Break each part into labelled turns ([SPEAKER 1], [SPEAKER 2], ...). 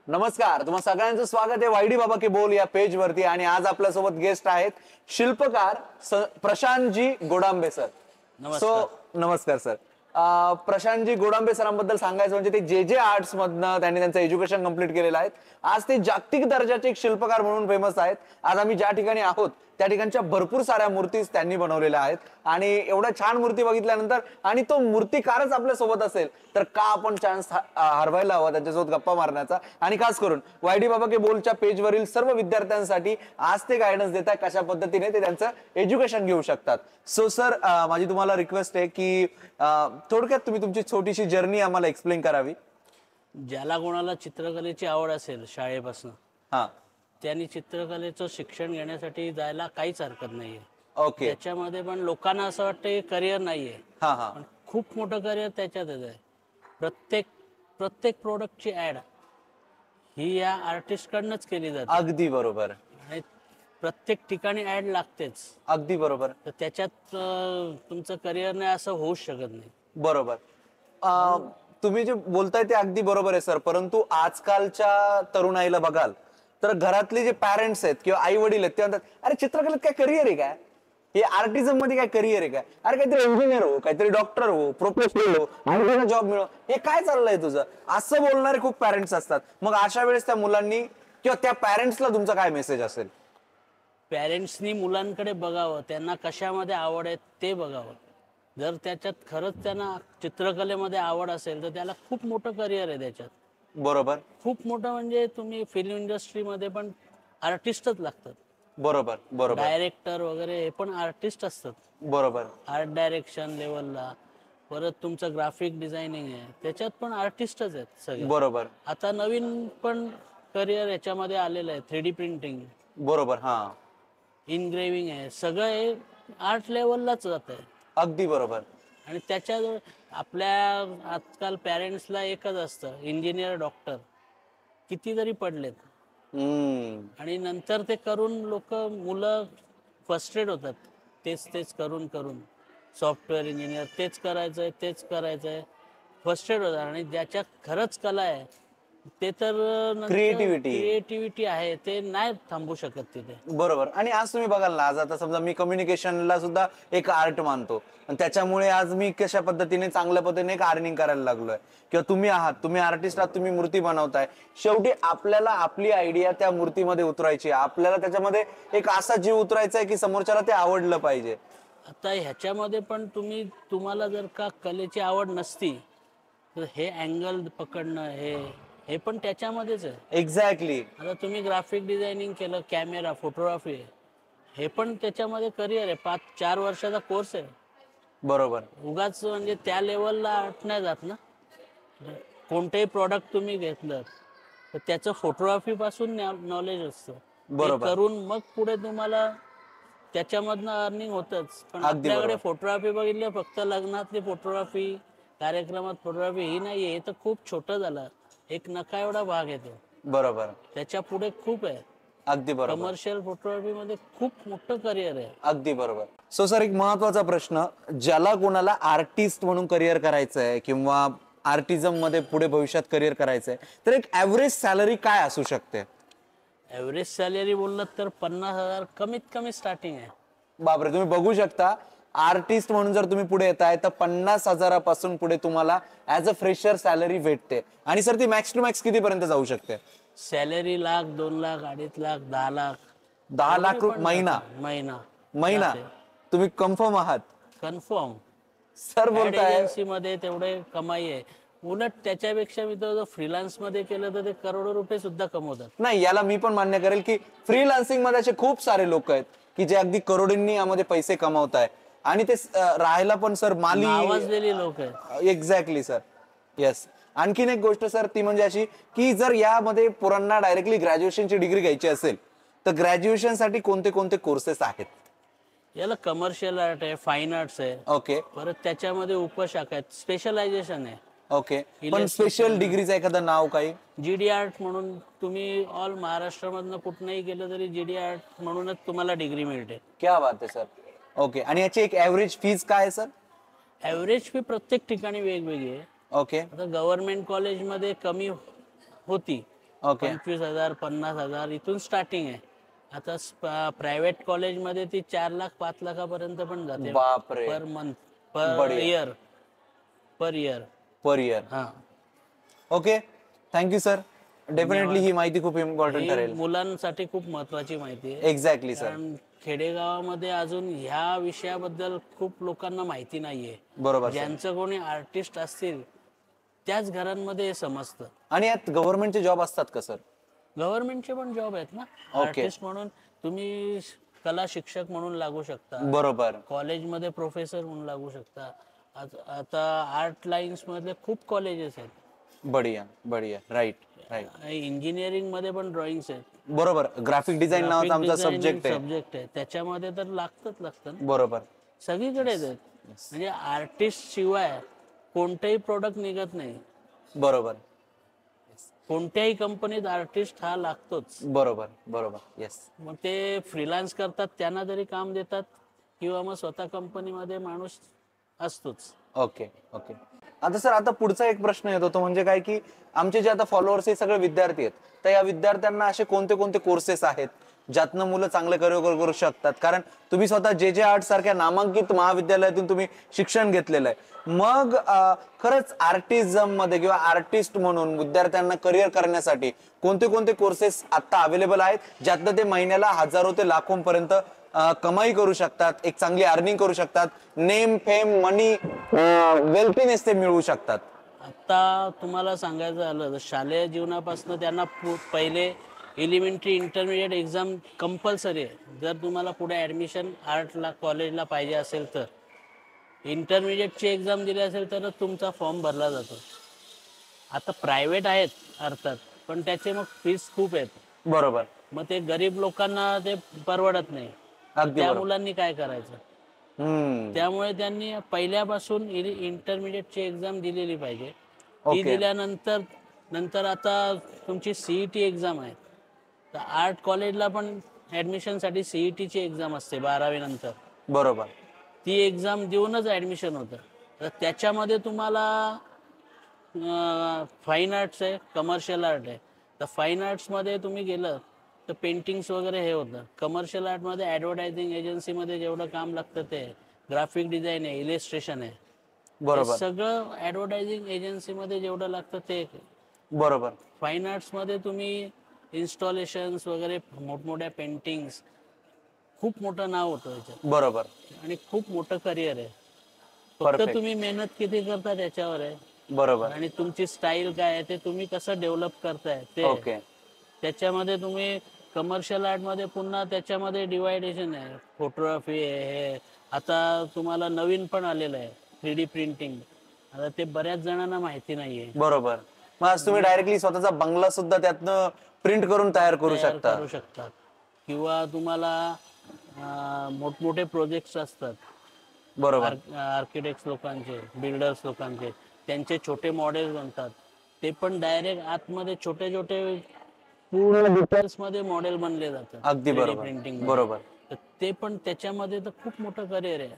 [SPEAKER 1] नमस्कार, तुम्हा सगळ्यांचं स्वागत आहे वायडी बाबा के बोल या पेज वरती. आणि आज आपल्या सोबत गेस्ट आहेत शिल्पकार प्रशांतजी गोडांबे सर. नमस्कार सर. प्रशांतजी गोडांबे सरांबद्दल सांगायचं म्हणजे ते जे आर्ट्स मधनं त्यांनी त्यांचं एज्युकेशन कंप्लीट केलेलं आहे. आज ते जागतिक दर्जाचे एक शिल्पकार म्हणून फेमस आहेत. आज आम्ही ज्या ठिकाणी आहोत त्या ठिकाणच्या भरपूर साऱ्या मूर्तीज त्यांनी बनवलेल्या आहेत. आणि एवढ्या छान मूर्ती बघितल्यानंतर आणि तो मूर्तिकारच आपल्या सोबत असेल तर का आपण चान्स हरवायला हवा त्यांच्यासोबत गप्पा मारण्याचा. आणि खास करून वायडी बाबा के बोलच्या पेजवरील सर्व विद्यार्थ्यांसाठी आज ते गायडन्स देत आहेत कशा पद्धतीने ते त्यांचं एज्युकेशन घेऊ शकतात. सो सर, माझी तुम्हाला रिक्वेस्ट आहे की थोडक्यात तुम्ही तुमची छोटीशी जर्नी आम्हाला एक्सप्लेन करावी.
[SPEAKER 2] ज्याला कोणाला चित्रकलेची आवड असेल शाळेपासून, त्यांनी चित्रकलेचं शिक्षण घेण्यासाठी जायला काहीच हरकत नाहीये.
[SPEAKER 1] ओके.
[SPEAKER 2] त्याच्यामध्ये पण लोकांना असं वाटतं करिअर नाहीये, पण खूप मोठं करिअर त्याच्यातच आहे. प्रत्येक प्रोडक्टची ऍड ही या आर्टिस्ट कडनंच केली जाते.
[SPEAKER 1] अगदी बरोबर.
[SPEAKER 2] आणि प्रत्येक ठिकाणी ऍड लागतेच.
[SPEAKER 1] अगदी बरोबर.
[SPEAKER 2] तर त्याच्यात तुमचं करिअर नाही असं होऊच शकत नाही.
[SPEAKER 1] बरोबर. तुम्ही जे बोलताय ते अगदी बरोबर आहे सर. परंतु आजकालच्या तरुणाईला बघाल तर घरातले जे पॅरेंट्स आहेत किंवा आई वडील आहेत ते म्हणतात अरे चित्रकलेत काय करिअर आहे काय, हे आर्टिझम मध्ये काय करिअर आहे काय, अरे काहीतरी इंजिनियर हो, काहीतरी डॉक्टर हो, प्रोफेशनल हो आणि जॉब मिळव, हे काय चाललंय तुझं, असं बोलणारे खूप पॅरेंट्स असतात. मग अशा वेळेस त्या मुलांनी किंवा त्या पॅरेंट्सला तुमचा काय मेसेज असेल?
[SPEAKER 2] पॅरेंट्सनी मुलांकडे बघावं, त्यांना कशामध्ये आवड आहे ते बघावं. जर त्याच्यात खरंच त्यांना चित्रकलेमध्ये आवड असेल तर त्याला खूप मोठं करिअर आहे त्याच्यात.
[SPEAKER 1] बरोबर.
[SPEAKER 2] खूप मोठं म्हणजे तुम्ही फिल्म इंडस्ट्रीमध्ये पण आर्टिस्टच लागतात.
[SPEAKER 1] बरोबर बरोबर.
[SPEAKER 2] डायरेक्टर वगैरे हे पण आर्टिस्ट असतात.
[SPEAKER 1] बरोबर.
[SPEAKER 2] आर्ट डायरेक्शन लेवलला, परत तुमचं ग्राफिक डिझायनिंग आहे त्याच्यात पण आर्टिस्टच आहेत सगळे.
[SPEAKER 1] बरोबर.
[SPEAKER 2] आता नवीन पण करिअर याच्यामध्ये आलेलं आहे, 3D प्रिंटिंग.
[SPEAKER 1] बरोबर.
[SPEAKER 2] इनग्रेविंग आहे, सगळं हे आर्ट लेवललाच जात आहे.
[SPEAKER 1] अगदी बरोबर.
[SPEAKER 2] आणि त्याच्या आपल्या आजकाल पॅरेंट्सला एकच असतं, इंजिनियर डॉक्टर कितीतरी पडलेत. आणि नंतर ते करून मुलं फ्रस्ट्रेट होतात. तेच करून सॉफ्टवेअर इंजिनियर तेच करायचंय फ्रस्ट्रेट होतात. आणि ज्याच्यात खरंच कला आहे ते तर क्रिएटिव्हिटी आहे ते नाही थांबू शकत तिथे.
[SPEAKER 1] बरोबर. आणि आज तुम्ही बघाल ना, आज आता समजा मी कम्युनिकेशनला सुद्धा एक आर्ट मानतो आणि त्याच्यामुळे आज मी कशा पद्धतीने चांगल्या पद्धतीने एक अर्निंग करायला लागलोय. किंवा तुम्ही आर्टिस्ट आहात, तुम्ही मूर्ती बनवताय. शेवटी आपल्याला आपली आयडिया त्या मूर्तीमध्ये उतरायची, आपल्याला त्याच्यामध्ये एक असा जीव उतरायचा आहे की समोरच्याला ते आवडलं पाहिजे.
[SPEAKER 2] आता ह्याच्यामध्ये पण तुम्हाला जर का कलेची आवड नसती तर हे अँगल पकडणं हे पण त्याच्यामध्येच आहे.
[SPEAKER 1] एक्झॅक्टली.
[SPEAKER 2] आता तुम्ही ग्राफिक डिझायनिंग केलं, कॅमेरा फोटोग्राफी हे पण त्याच्यामध्ये करिअर आहे. 4 वर्षाचा कोर्स आहे.
[SPEAKER 1] बरोबर.
[SPEAKER 2] उगाच म्हणजे त्या लेवलला आर्ट नाही जात ना. कोणतेही प्रॉडक्ट तुम्ही घेतलं तर त्याचं फोटोग्राफी पासून नॉलेज असतं.
[SPEAKER 1] बरोबर.
[SPEAKER 2] करून मग पुढे तुम्हाला त्याच्यामधनं अर्निंग होतच. पण आपल्याकडे फोटोग्राफी बघितलं फक्त लग्नातली फोटोग्राफी, कार्यक्रमात फोटोग्राफी ही नाहीये. हे तर खूप छोटं झालं, एक नका एवढा भाग येतो.
[SPEAKER 1] बरोबर.
[SPEAKER 2] त्याच्या पुढे खूप आहे.
[SPEAKER 1] अगदी बरोबर.
[SPEAKER 2] कमर्शियल फोटोग्राफी मध्ये खूप मोठं करिअर आहे.
[SPEAKER 1] अगदी बरोबर. सो सर, एक महत्वाचा प्रश्न, ज्याला कोणाला आर्टिस्ट म्हणून करिअर करायचं आहे किंवा आर्टिझम मध्ये पुढे भविष्यात करिअर करायचं आहे तर एक ऍव्हरेज सॅलरी काय असू शकते?
[SPEAKER 2] ऍव्हरेज सॅलरी बोललं तर 50,000 कमीत कमी स्टार्टिंग आहे.
[SPEAKER 1] बापरे. तुम्ही बघू शकता, आर्टिस्ट म्हणून जर तुम्ही पुढे येताय तर 50,000पासून पुढे तुम्हाला ऍज अ फ्रेशर सॅलरी भेटते. आणि सर ती मॅक्स टू मॅक्स कितीपर्यंत जाऊ शकते?
[SPEAKER 2] सॅलरी 1,00,000, 2,00,000, 2.5 लाख, 10 लाख.
[SPEAKER 1] 10 लाख महिना. तुम्ही कन्फर्म आहात?
[SPEAKER 2] कन्फर्म.
[SPEAKER 1] सर बोलताय
[SPEAKER 2] एजन्सी मध्ये तेवढे कमाई आहे. उलट त्याच्यापेक्षा मी तर फ्रीलान्स मध्ये केलं तर ते करोडो रुपये सुद्धा कमवतात.
[SPEAKER 1] नाही, याला मी पण मान्य करेल की फ्रीलान्सिंग मध्ये असे खूप सारे लोक आहेत की जे अगदी करोडींनी यामध्ये पैसे कमावताय. आणि ते राहायला पण सर माली
[SPEAKER 2] नावाजलेली लोक आहेत.
[SPEAKER 1] Exactly sir. येस. आणखीन एक गोष्ट सर ती म्हणजे अशी की जर यामध्ये पोरांना डायरेक्टली ग्रॅज्युएशनची डिग्री घ्यायची असेल तर ग्रॅज्युएशन साठी कोणते कोणते कोर्सेस आहेत?
[SPEAKER 2] याला कमर्शियल आर्ट आहे, फाईन आर्ट्स आहे.
[SPEAKER 1] ओके.
[SPEAKER 2] परत त्याच्यामध्ये उपशाखा आहेत, स्पेशलायझेशन आहे.
[SPEAKER 1] ओके. पण स्पेशल डिग्रीचं एखादं नाव काही?
[SPEAKER 2] जीडी आर्ट म्हणून तुम्ही ऑल महाराष्ट्रामधनं कुठनंही गेलं तरी जीडी आर्ट म्हणूनच तुम्हाला डिग्री मिळते.
[SPEAKER 1] क्या बात आहे सर. ओके. आणि याची एक ऍव्हरेज फीज काय आहे सर?
[SPEAKER 2] ऍव्हरेज फी प्रत्येक ठिकाणी वेगवेगळी आहे.
[SPEAKER 1] ओके.
[SPEAKER 2] आता गव्हर्नमेंट कॉलेजमध्ये कमी होती
[SPEAKER 1] ओके
[SPEAKER 2] 25,000 50,000 इथून स्टार्टिंग आहे. आता प्रायव्हेट कॉलेजमध्ये ती 4 लाख 5 लाखापर्यंत पण जाते
[SPEAKER 1] बापरे
[SPEAKER 2] पर मंथ, पर
[SPEAKER 1] बढिया.
[SPEAKER 2] Year, per year.
[SPEAKER 1] Per year.
[SPEAKER 2] हा,
[SPEAKER 1] ओके, थँक्यू सर. डेफिनेटली ही माहिती खूप इम्पॉर्टंट
[SPEAKER 2] ही
[SPEAKER 1] ठरेल.
[SPEAKER 2] मुलांसाठी खूप महत्वाची माहिती आहे.
[SPEAKER 1] Exactly sir.
[SPEAKER 2] कारण खेडेगावामध्ये अजून ह्या विषयाबद्दल खूप लोकांना माहिती नाहीये.
[SPEAKER 1] बरोबर सर.
[SPEAKER 2] ज्यांचं कोणी आर्टिस्ट असतील त्याच घरांमध्ये हे समजतं.
[SPEAKER 1] आणि यात गव्हर्नमेंटचे जॉब असतात का सर?
[SPEAKER 2] गव्हर्नमेंटचे पण जॉब आहेत ना. आर्टिस्ट म्हणून तुम्ही कला शिक्षक म्हणून लागू शकता,
[SPEAKER 1] बरोबर.
[SPEAKER 2] कॉलेजमध्ये प्रोफेसर म्हणून लागू शकता. आता आर्ट लाईन्स मधले खूप कॉलेजेस आहेत.
[SPEAKER 1] बढिया बढिया. Right right.
[SPEAKER 2] इंजिनिअरिंग मध्ये पण ड्रॉइंग्स आहेत.
[SPEAKER 1] बरोबर. ग्राफिक डिझाईन नावाचा आमचा सब्जेक्ट आहे.
[SPEAKER 2] सब्जेक्ट आहे, त्याच्यामध्ये तर लागतं ना.
[SPEAKER 1] बरोबर.
[SPEAKER 2] सगळीकडेच आहेत. म्हणजे आर्टिस्ट शिवाय कोणतेही प्रोडक्ट निघत नाही.
[SPEAKER 1] बरोबर.
[SPEAKER 2] कोणत्याही कंपनीत आर्टिस्ट हा लागतोच.
[SPEAKER 1] बरोबर बरोबर. येस.
[SPEAKER 2] मग ते फ्रीलान्स करतात, त्यांना तरी काम देतात, किंवा मग स्वतः कंपनीमध्ये माणूस असतोच.
[SPEAKER 1] Okay okay. आता सर, आता पुढचा एक प्रश्न येतो तो म्हणजे काय की आमचे जे आता फॉलोअर्स हे सगळे विद्यार्थी आहेत, तर या विद्यार्थ्यांना असे कोणते कोणते कोर्सेस आहेत ज्यातनं मुलं चांगले करिअर करू शकतात? कारण तुम्ही स्वतः जे आर्ट सारख्या नामांकित महाविद्यालयातून तुम्ही शिक्षण घेतलेलं आहे. मग खरंच आर्टिझम मध्ये किंवा आर्टिस्ट म्हणून विद्यार्थ्यांना करिअर करण्यासाठी कोणते कोणते कोर्सेस आता अवेलेबल आहेत, ज्यातनं ते महिन्याला हजारो ते लाखोंपर्यंत कमाई करू शकतात, एक चांगली अर्निंग करू शकतात, नेम फेम मनी वेल्थीनेस ते मिळवू शकतात?
[SPEAKER 2] आता तुम्हाला सांगायचं झालं तर शालेय जीवनापासून त्यांना पहिले एलिमेंटरी इंटरमिडिएट एक्झाम कंपल्सरी आहे. जर तुम्हाला पुढे ऍडमिशन आर्टला कॉलेजला पाहिजे असेल तर इंटरमिडिएटची एक्झाम दिली असेल तर तुमचा फॉर्म भरला जातो. आता प्रायव्हेट आहेत अर्थात, पण त्याचे मग फीस खूप आहेत.
[SPEAKER 1] बरोबर.
[SPEAKER 2] मग ते गरीब लोकांना ते परवडत नाही.
[SPEAKER 1] अगदी
[SPEAKER 2] त्या
[SPEAKER 1] बरोबर.
[SPEAKER 2] मुलांनी काय करायचं? त्यामुळे त्यांनी पहिल्यापासून इंटरमिडिएटची एक्झाम दिलेली पाहिजे. ती
[SPEAKER 1] ओके.
[SPEAKER 2] दिल्यानंतर आता तुमची सीईटी एक्झाम आहे. तर आर्ट कॉलेजला पण ऍडमिशनसाठी सीईटीची एक्झाम असते 12वी नंतर.
[SPEAKER 1] बरोबर.
[SPEAKER 2] ती एक्झाम देऊनच ऍडमिशन होतं. तर त्याच्यामध्ये तुम्हाला फाईन आर्ट्स आहे, कमर्शियल आर्ट आहे. तर फाईन आर्ट्समध्ये तुम्ही गेलं तर पेंटिंग्स वगैरे हे होतं. कमर्शियल आर्टमध्ये ॲडव्हर्टायझिंग एजन्सीमध्ये जेवढं काम लागतं ते ग्राफिक डिझाईन आहे, इलिस्ट्रेशन आहे.
[SPEAKER 1] बरोबर.
[SPEAKER 2] सगळं ॲडव्हर्टायझिंग एजन्सीमध्ये जेवढं लागतं ते.
[SPEAKER 1] बरोबर.
[SPEAKER 2] फाईन आर्ट्समध्ये तुम्ही इन्स्टॉलेशन्स वगैरे, मोठमोठ्या पेंटिंग्स, खूप मोठं नाव होतं याच्यात.
[SPEAKER 1] बरोबर.
[SPEAKER 2] आणि खूप मोठं करिअर आहे. फक्त
[SPEAKER 1] Perfect.
[SPEAKER 2] तुम्ही मेहनत किती करता त्याच्यावर आहे.
[SPEAKER 1] बरोबर.
[SPEAKER 2] आणि तुमची स्टाईल काय आहे ते तुम्ही कसं डेव्हलप करताय ते.
[SPEAKER 1] ओके.
[SPEAKER 2] त्याच्यामध्ये तुम्ही कमर्शियल आर्टमध्ये पुन्हा त्याच्यामध्ये डिवायडेशन आहे, फोटोग्राफी आहे, हे आता तुम्हाला नवीन पण आलेलं आहे 3D प्रिंटिंग. आता ते बऱ्याच जणांना माहिती नाहीये.
[SPEAKER 1] बरोबर. मग आज तुम्ही डायरेक्टली स्वतःचा बंगला सुद्धा त्यातनं प्रिंट करून तयार करू शकता.
[SPEAKER 2] किंवा तुम्हाला मोठमोठे प्रोजेक्ट्स असतात.
[SPEAKER 1] बरोबर.
[SPEAKER 2] आर्किटेक्ट लोकांचे, बिल्डर्स लोकांचे, त्यांचे छोटे मॉडेल बनतात. ते पण डायरेक्ट आतमध्ये छोटे छोटे पूर्ण डिटेल्स मध्ये मॉडेल बनले जातात.
[SPEAKER 1] अगदी बरोबर.
[SPEAKER 2] प्रिंटिंग
[SPEAKER 1] बरोबर.
[SPEAKER 2] तर ते पण त्याच्यामध्ये तर खूप मोठं करिअर आहे.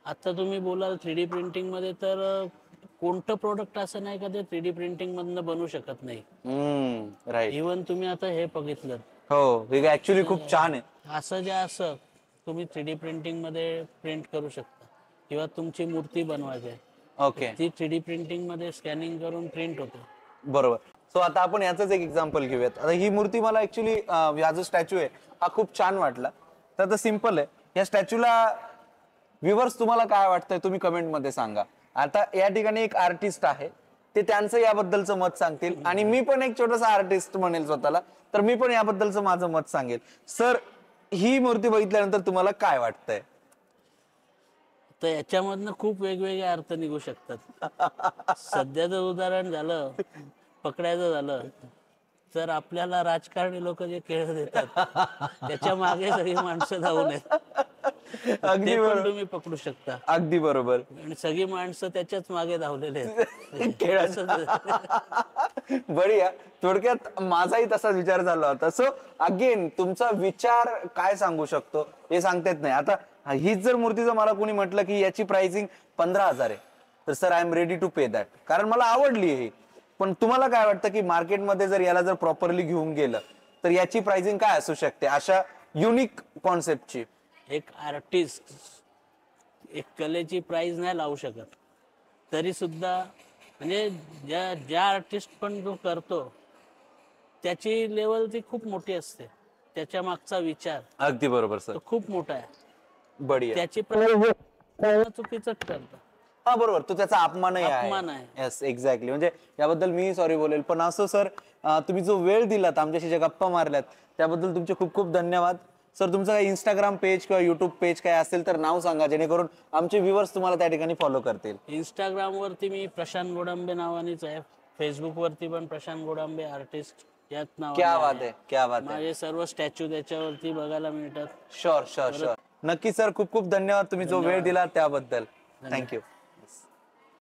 [SPEAKER 2] आता तुम्ही बोलाल 3D प्रिंटिंग मध्ये, तर कोणतं प्रोडक्ट असं नाही का ते 3D प्रिंटिंग मधनं बनवू शकत नाही.
[SPEAKER 1] राईट.
[SPEAKER 2] इव्हन तुम्ही आता हे बघितलं,
[SPEAKER 1] हो, हे ऍक्च्युली खूप छान आहे.
[SPEAKER 2] असं तुम्ही 3D प्रिंटिंग मध्ये प्रिंट करू शकता. किंवा तुमची मूर्ती बनवायची आहे,
[SPEAKER 1] ओके.
[SPEAKER 2] ती 3D प्रिंटिंग मध्ये स्कॅनिंग करून प्रिंट होते.
[SPEAKER 1] बरोबर. सो आता आपण याचंच एक एक्झाम्पल घेऊयात. आता ही मूर्ती मला ऍक्च्युली हा जो स्टॅच्यू आहे हा खूप छान वाटला. तर आता सिम्पल आहे. या स्टॅच्यूला व्ह्यूअर्स तुम्हाला काय वाटतंय तुम्ही कमेंट मध्ये सांगा. आता या ठिकाणी एक आर्टिस्ट आहे, ते त्यांचं याबद्दलचं मत सांगतील आणि मी पण एक छोटासा आर्टिस्ट म्हणेल स्वतःला, तर मी पण याबद्दलचं माझं मत सांगेल. सर, ही मूर्ती बघितल्यानंतर तुम्हाला काय वाटतंय?
[SPEAKER 2] तर याच्यामधनं खूप वेगवेगळे अर्थ निघू शकतात. सध्याचं उदाहरण झालं, पकडायचं झालं तर आपल्याला राजकारणी लोक जे खेळ देतात त्याच्या मागे सगळी माणसं धावून आहेत.
[SPEAKER 1] अगदी
[SPEAKER 2] ते
[SPEAKER 1] बरोबर.
[SPEAKER 2] पण तुम्ही पकडू शकता.
[SPEAKER 1] अगदी बरोबर.
[SPEAKER 2] आणि सगळी माणसं त्याच्याच मागे धावलेले आहेत.
[SPEAKER 1] बढिया. थोडक्यात माझाही तसाच विचार झाला होता. सो अगेन तुमचा विचार काय सांगू शकतो हे सांगता येत नाही. आता हीच जर मूर्ती जर मला कोणी म्हटलं की याची प्राइसिंग 15,000 आहे, तर sir I am ready to pay that, कारण मला आवडली ही. पण तुम्हाला काय वाटतं की मार्केटमध्ये जर याला जर प्रॉपरली घेऊन गेलं तर याची प्राइसिंग काय असू शकते अशा युनिक कॉन्सेप्टची?
[SPEAKER 2] एक आर्टिस्ट एक कलेची प्राइस नाही लावू शकत, तरी सुद्धा म्हणजे ज्या ज्या आर्टिस्ट पण जो करतो त्याची लेवल ती खूप मोठी असते, त्याच्या मागचा विचार
[SPEAKER 1] अगदी बरोबर सर.
[SPEAKER 2] तो खूप मोठा आहे.
[SPEAKER 1] बढिया.
[SPEAKER 2] त्याची प्राइस चुकीचं करतो.
[SPEAKER 1] हा बरोबर, तो त्याचा अपमानही
[SPEAKER 2] अपमान
[SPEAKER 1] आहे.
[SPEAKER 2] आहे.
[SPEAKER 1] Yes exactly. म्हणजे याबद्दल मी सॉरी बोलेल, पण असं सर तुम्ही जो वेळ दिलात आमच्याशी ज्या गप्पा मारल्यात त्याबद्दल तुमचे खूप खूप धन्यवाद सर. तुमचं काही इंस्टाग्राम पेज किंवा युट्यूब पेज काय असेल तर नाव सांगा, जेणेकरून आमचे व्ह्युअर्स तुम्हाला त्या ठिकाणी फॉलो करतील.
[SPEAKER 2] इंस्टाग्राम वरती मी प्रशांत गोडांबे नावानेच आहे, फेसबुक वरती पण प्रशांत गोडांबे आर्टिस्ट याच
[SPEAKER 1] क्या बात
[SPEAKER 2] नावाने
[SPEAKER 1] आहे, क्या बात आहे.
[SPEAKER 2] माझे सर्व स्टॅच्यू त्याच्यावरती बघायला मिळतात.
[SPEAKER 1] Sure sure sure. नक्की सर, खूप खूप धन्यवाद तुम्ही जो वेळ दिला त्याबद्दल. थँक्यू.